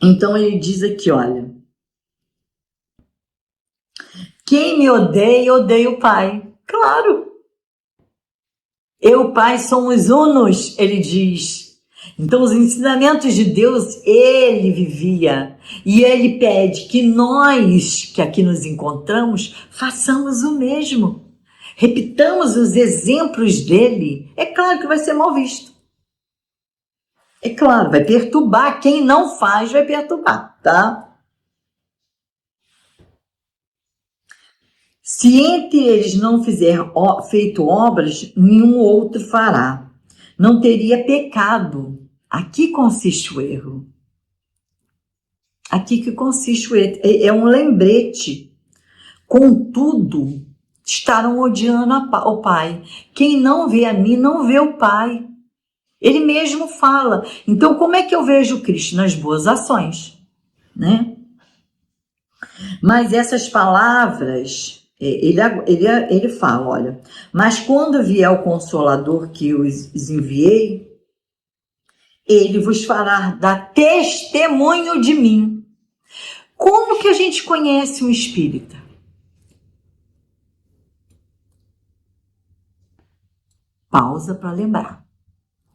Então ele diz aqui, olha, quem me odeia, odeia o Pai. Claro. Eu e o Pai somos unos, ele diz. Então, os ensinamentos de Deus, ele vivia. E ele pede que nós, que aqui nos encontramos, façamos o mesmo. Repitamos os exemplos dele. É claro que vai ser mal visto. É claro, vai perturbar. Quem não faz, vai perturbar, tá? Se entre eles não fizer feito obras, nenhum outro fará. Não teria pecado. Aqui consiste o erro. Aqui que consiste o erro. É um lembrete. Contudo, estarão odiando o Pai. Quem não vê a mim, não vê o Pai. Ele mesmo fala. Então, como é que eu vejo Cristo? Nas boas ações, né? Mas essas palavras... Ele fala, olha, mas quando vier o Consolador que os enviei, ele vos fará dar testemunho de mim. Como que a gente conhece um espírita? Pausa para lembrar,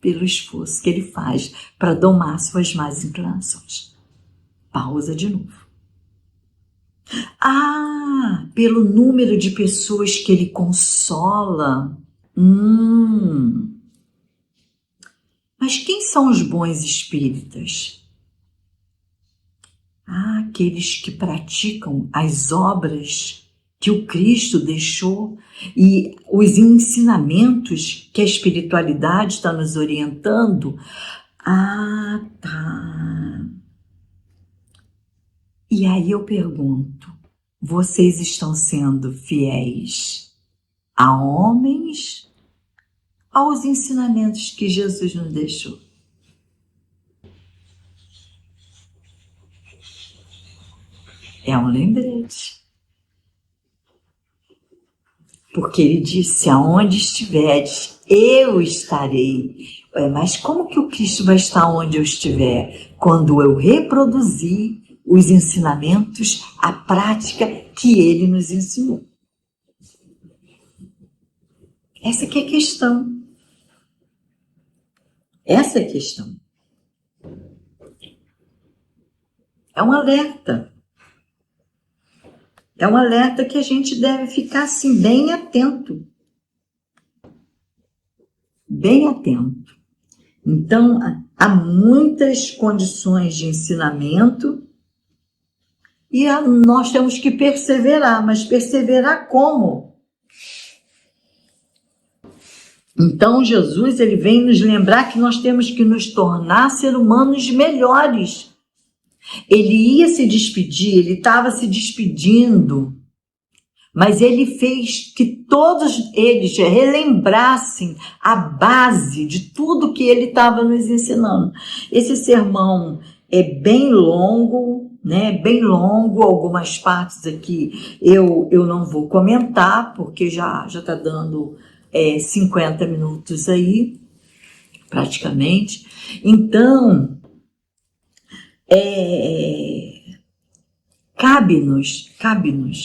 pelo esforço que ele faz para domar suas más inclinações. Pausa de novo. Ah, pelo número de pessoas que ele consola. Mas quem são os bons espíritas? Ah, aqueles que praticam as obras que o Cristo deixou e os ensinamentos que a espiritualidade está nos orientando. Ah, tá. E aí eu pergunto, vocês estão sendo fiéis a homens, aos ensinamentos que Jesus nos deixou? É um lembrete. Porque ele disse, aonde estiveres, eu estarei. Mas como que o Cristo vai estar onde eu estiver? Quando eu reproduzir os ensinamentos, a prática que ele nos ensinou. Essa que é a questão. Essa é a questão. É um alerta. É um alerta que a gente deve ficar assim, bem atento. Bem atento. Então, há muitas condições de ensinamento e nós temos que perseverar, mas perseverar como? Então, Jesus ele vem nos lembrar que nós temos que nos tornar seres humanos melhores. Ele ia se despedir, ele estava se despedindo mas ele fez que todos eles relembrassem a base de tudo que ele estava nos ensinando. Esse sermão é bem longo, né? Bem longo, algumas partes aqui eu não vou comentar, porque já está dando 50 minutos aí, praticamente. Então, cabe-nos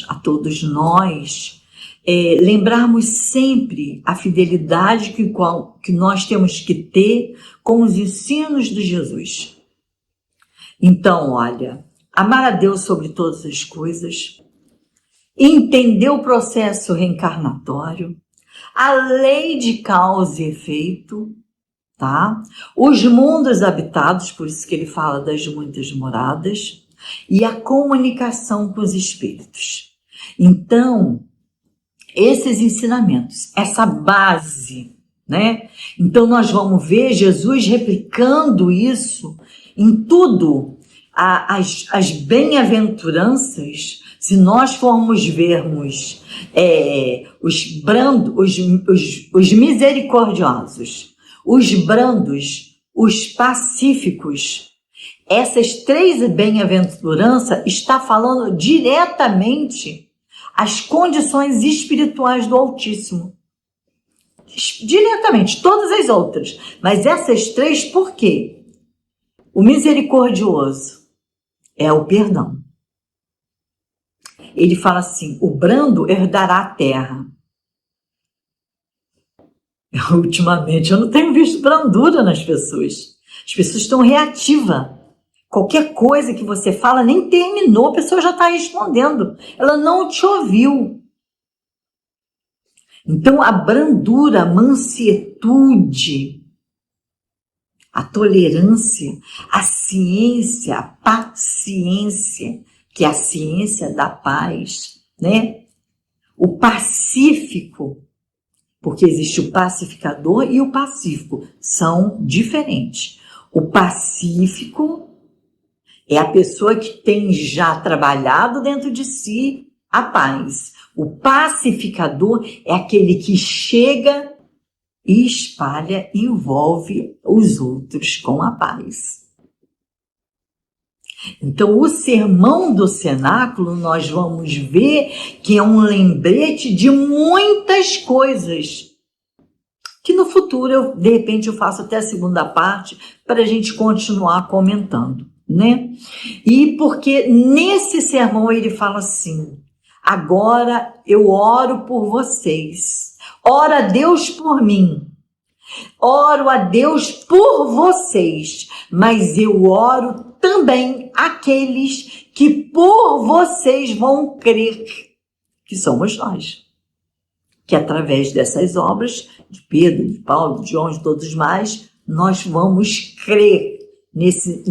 a todos nós lembrarmos sempre a fidelidade que nós temos que ter com os ensinos de Jesus. Então, olha, amar a Deus sobre todas as coisas, entender o processo reencarnatório, a lei de causa e efeito, tá? Os mundos habitados, por isso que ele fala das muitas moradas, e a comunicação com os espíritos. Então, esses ensinamentos, essa base, né? Então, nós vamos ver Jesus replicando isso em tudo. As bem-aventuranças, se nós formos vermos os misericordiosos, os brandos, os pacíficos, essas 3 bem-aventuranças está falando diretamente as condições espirituais do Altíssimo. Diretamente, todas as outras. Mas essas 3, por quê? O misericordioso é o perdão. Ele fala assim, o brando herdará a terra. Ultimamente eu não tenho visto brandura nas pessoas. As pessoas estão reativas. Qualquer coisa que você fala, nem terminou, a pessoa já está respondendo. Ela não te ouviu. Então, a brandura, a mansietude, a tolerância, a ciência, a paciência, que é a ciência da paz, né? O pacífico, porque existe o pacificador e o pacífico, são diferentes. O pacífico é a pessoa que tem já trabalhado dentro de si a paz. O pacificador é aquele que chega e espalha e envolve os outros com a paz. Então, o sermão do cenáculo, nós vamos ver que é um lembrete de muitas coisas, que no futuro, de repente, eu faço até a segunda parte, para a gente continuar comentando, né? E porque nesse sermão ele fala assim, agora eu oro por vocês, ora a Deus por mim, oro a Deus por vocês, mas eu oro também aqueles que por vocês vão crer, que somos nós. Que através dessas obras, de Pedro, de Paulo, de João, de todos mais, nós vamos crer nesse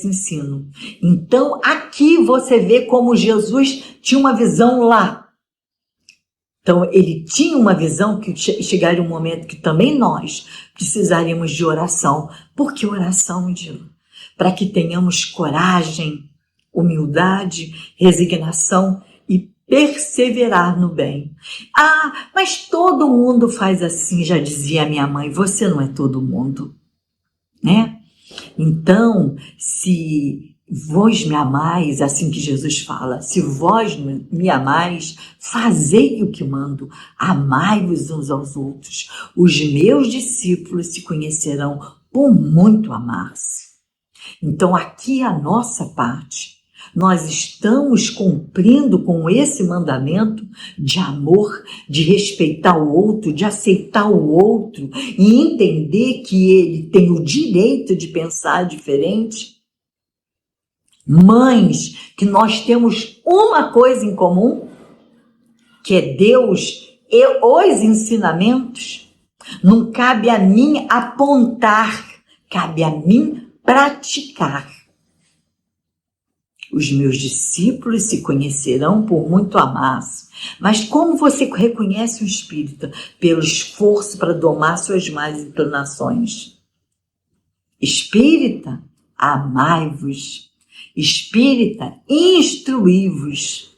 ensino. Então, aqui você vê como Jesus tinha uma visão lá. Então, ele tinha uma visão que chegaria um momento que também nós precisaríamos de oração. Por que oração, Dila? Para que tenhamos coragem, humildade, resignação e perseverar no bem. Ah, mas todo mundo faz assim, já dizia a minha mãe, você não é todo mundo, né? Então, se vós me amais, assim que Jesus fala, se vós me amais, fazei o que mando, amai-vos uns aos outros. Os meus discípulos se conhecerão por muito amar-se. Então, aqui a nossa parte, nós estamos cumprindo com esse mandamento de amor, de respeitar o outro, de aceitar o outro e entender que ele tem o direito de pensar diferente. Mães, que nós temos uma coisa em comum, que é Deus e os ensinamentos. Não cabe a mim apontar, cabe a mim praticar. Os meus discípulos se conhecerão por muito amar-se. Mas como você reconhece o espírita? Pelo esforço para domar suas más inclinações. Espírita, amai-vos. Espírita, instruí-vos.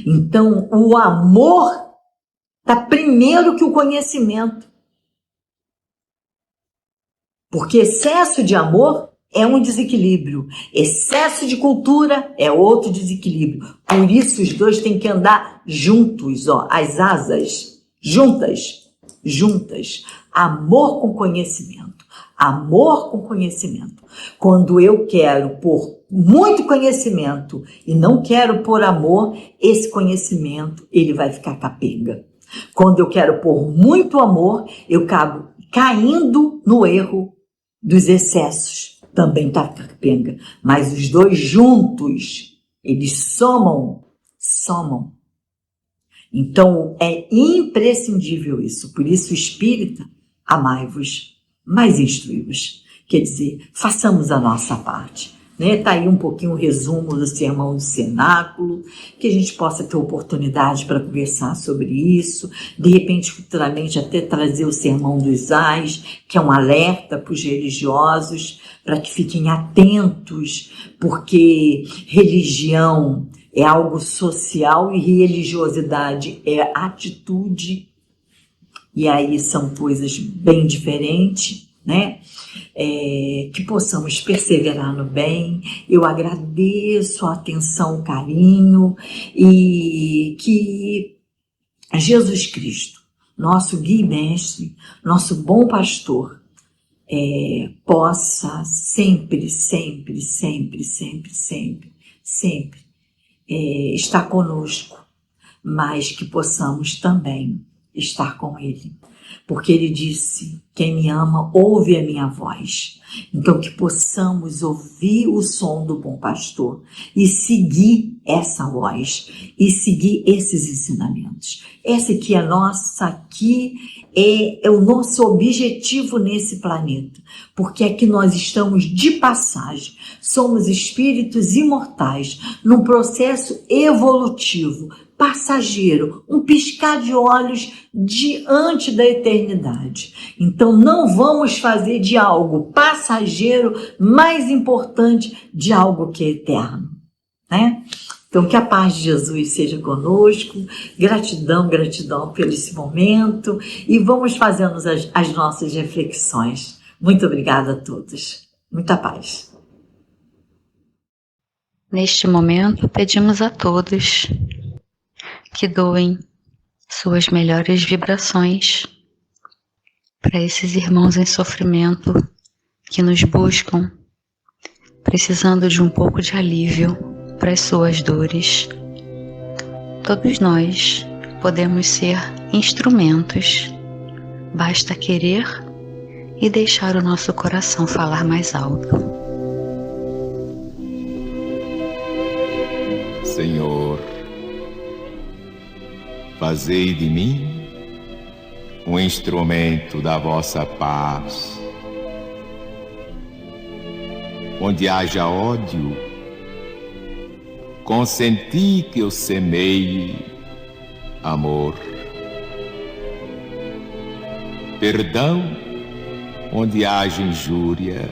Então, o amor está primeiro que o conhecimento. Porque excesso de amor é um desequilíbrio. Excesso de cultura é outro desequilíbrio. Por isso, os dois têm que andar juntos, ó, as asas, juntas. Amor com conhecimento. Amor com conhecimento. Quando eu quero pôr muito conhecimento e não quero pôr amor, esse conhecimento ele vai ficar capenga. Quando eu quero pôr muito amor, eu acabo caindo no erro dos excessos. Também está capenga. Mas os dois juntos, eles somam. Então, é imprescindível isso. Por isso, espírita, amai-vos, mas instruí-vos. Quer dizer, façamos a nossa parte. Está aí um pouquinho o resumo do sermão do cenáculo, que a gente possa ter oportunidade para conversar sobre isso, de repente, futuramente, até trazer o sermão dos ais, que é um alerta para os religiosos, para que fiquem atentos, porque religião é algo social e religiosidade é atitude, e aí são coisas bem diferentes, né? Que possamos perseverar no bem. Eu agradeço a atenção, o carinho, e que Jesus Cristo, nosso guia e mestre, nosso bom pastor, possa sempre estar conosco, mas que possamos também estar com Ele. Porque Ele disse, quem me ama, ouve a minha voz. Então, que possamos ouvir o som do bom pastor e seguir essa voz, e seguir esses ensinamentos. Essa aqui é nossa, aqui é o nosso objetivo nesse planeta, porque aqui nós estamos de passagem, somos espíritos imortais, num processo evolutivo, passageiro, um piscar de olhos diante da eternidade. Então não vamos fazer de algo passageiro mais importante de algo que é eterno, né? Então que a paz de Jesus seja conosco, gratidão por esse momento, e vamos fazendo as nossas reflexões. Muito obrigada a todos. Muita paz. Neste momento, pedimos a todos que doem suas melhores vibrações para esses irmãos em sofrimento que nos buscam, precisando de um pouco de alívio para as suas dores. Todos nós podemos ser instrumentos, basta querer e deixar o nosso coração falar mais alto. Senhor, fazei de mim um instrumento da vossa paz. Onde haja ódio, consenti que eu semeie amor. Perdão, onde haja injúria.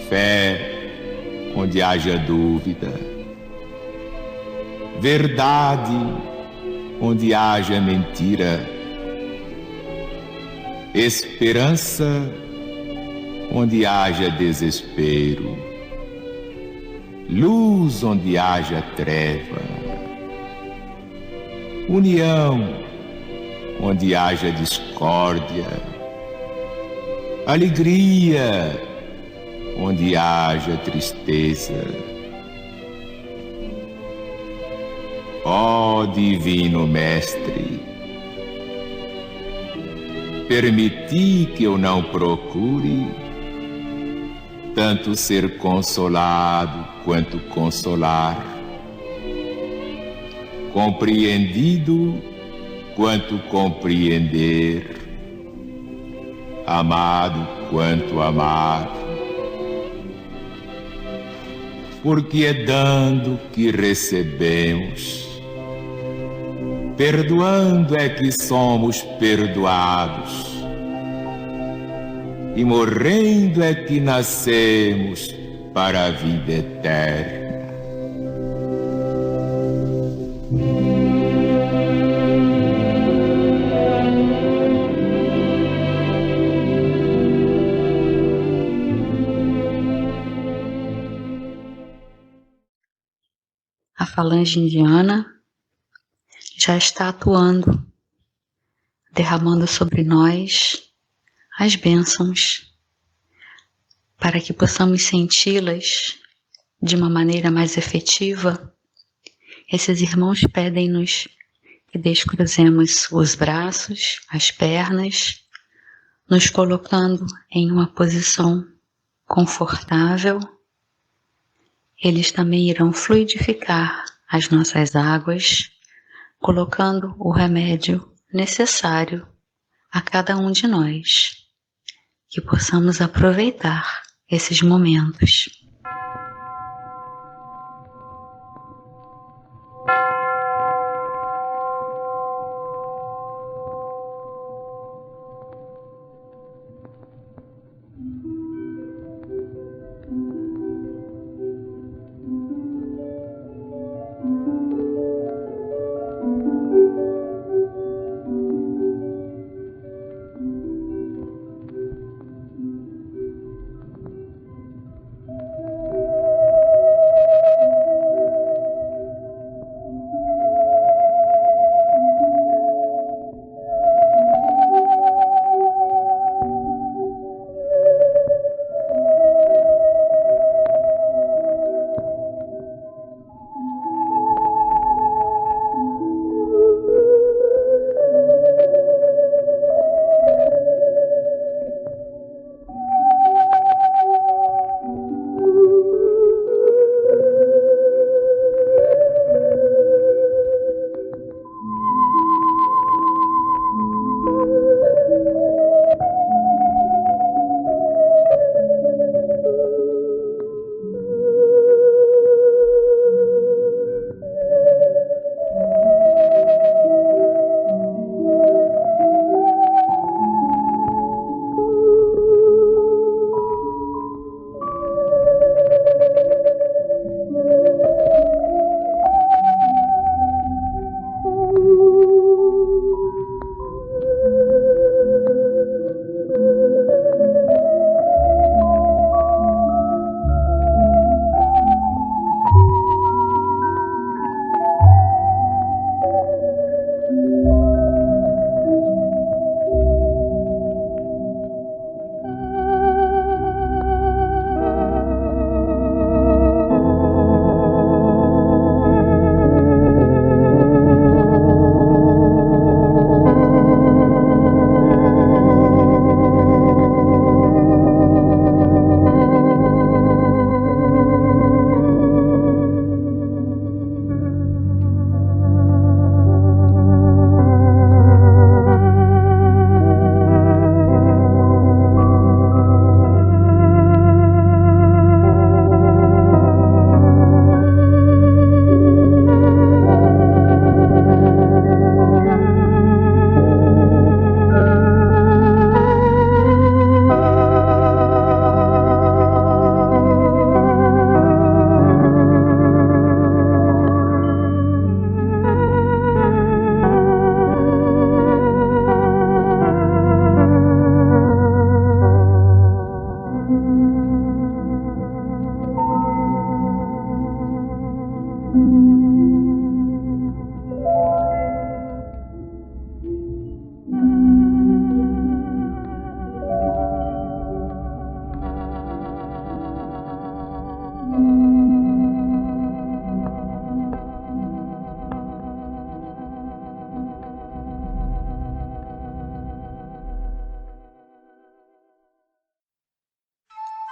Fé, onde haja dúvida. Verdade, onde haja mentira. Esperança, onde haja desespero. Luz, onde haja treva. União, onde haja discórdia. Alegria, onde haja tristeza. Ó Divino Mestre, permiti que eu não procure tanto ser consolado quanto consolar, compreendido quanto compreender, amado quanto amar. Porque é dando que recebemos, perdoando é que somos perdoados, e morrendo é que nascemos para a vida eterna. falange indiana já está atuando, derramando sobre nós as bênçãos, para que possamos senti-las de uma maneira mais efetiva. Esses irmãos pedem-nos que descruzemos os braços, as pernas, nos colocando em uma posição confortável. Eles também irão fluidificar as nossas águas, colocando o remédio necessário a cada um de nós, que possamos aproveitar esses momentos.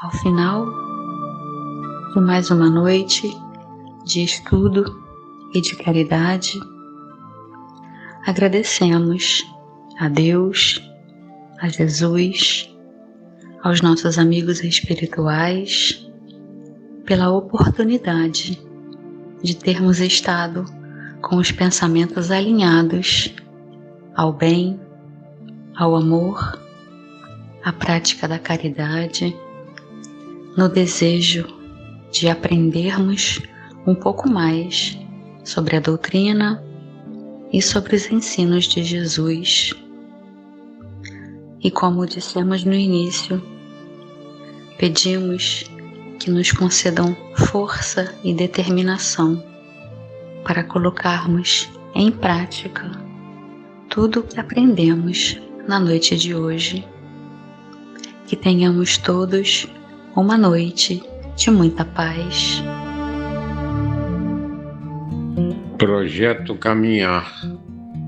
Ao final de mais uma noite de estudo e de caridade, agradecemos a Deus, a Jesus, aos nossos amigos espirituais pela oportunidade de termos estado com os pensamentos alinhados ao bem, ao amor, à prática da caridade, no desejo de aprendermos um pouco mais sobre a doutrina e sobre os ensinos de Jesus. E como dissemos no início, pedimos que nos concedam força e determinação para colocarmos em prática tudo o que aprendemos na noite de hoje. Que tenhamos todos uma noite de muita paz. Projeto Caminhar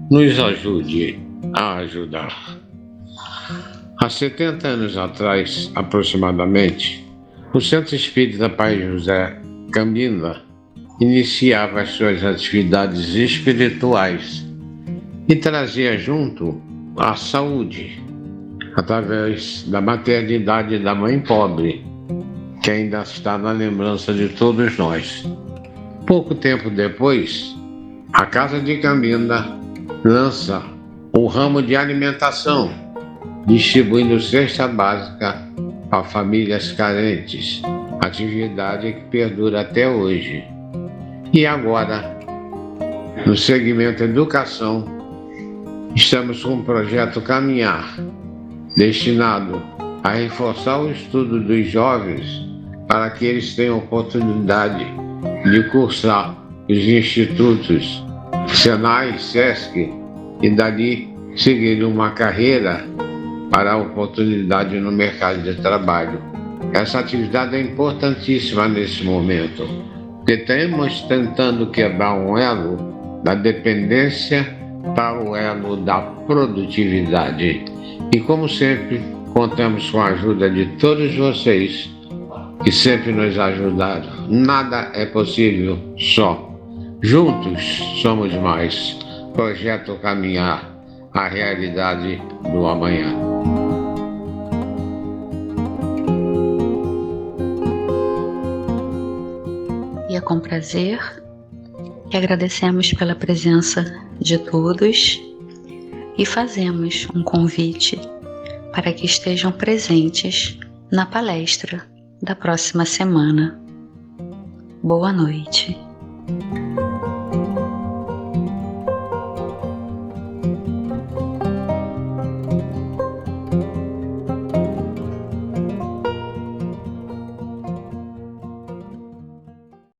nos ajude a ajudar. Há 70 anos atrás, aproximadamente, o Centro Espírita Pai José Cambinda iniciava as suas atividades espirituais e trazia junto a saúde, através da maternidade da mãe pobre, que ainda está na lembrança de todos nós. Pouco tempo depois, a Casa de Cambinda lança o ramo de alimentação, distribuindo cesta básica a famílias carentes, atividade que perdura até hoje. E agora, no segmento educação, estamos com o projeto Caminhar, destinado a reforçar o estudo dos jovens para que eles tenham oportunidade de cursar os institutos Senai, Sesc e dali seguir uma carreira para a oportunidade no mercado de trabalho. Essa atividade é importantíssima nesse momento, porque estamos tentando quebrar um elo da dependência para o elo da produtividade. E como sempre, contamos com a ajuda de todos vocês que sempre nos ajudaram. Nada é possível só. Juntos somos mais. Projeto Caminhar, a realidade do amanhã. E é com prazer que agradecemos pela presença de todos e fazemos um convite para que estejam presentes na palestra da próxima semana. Boa noite.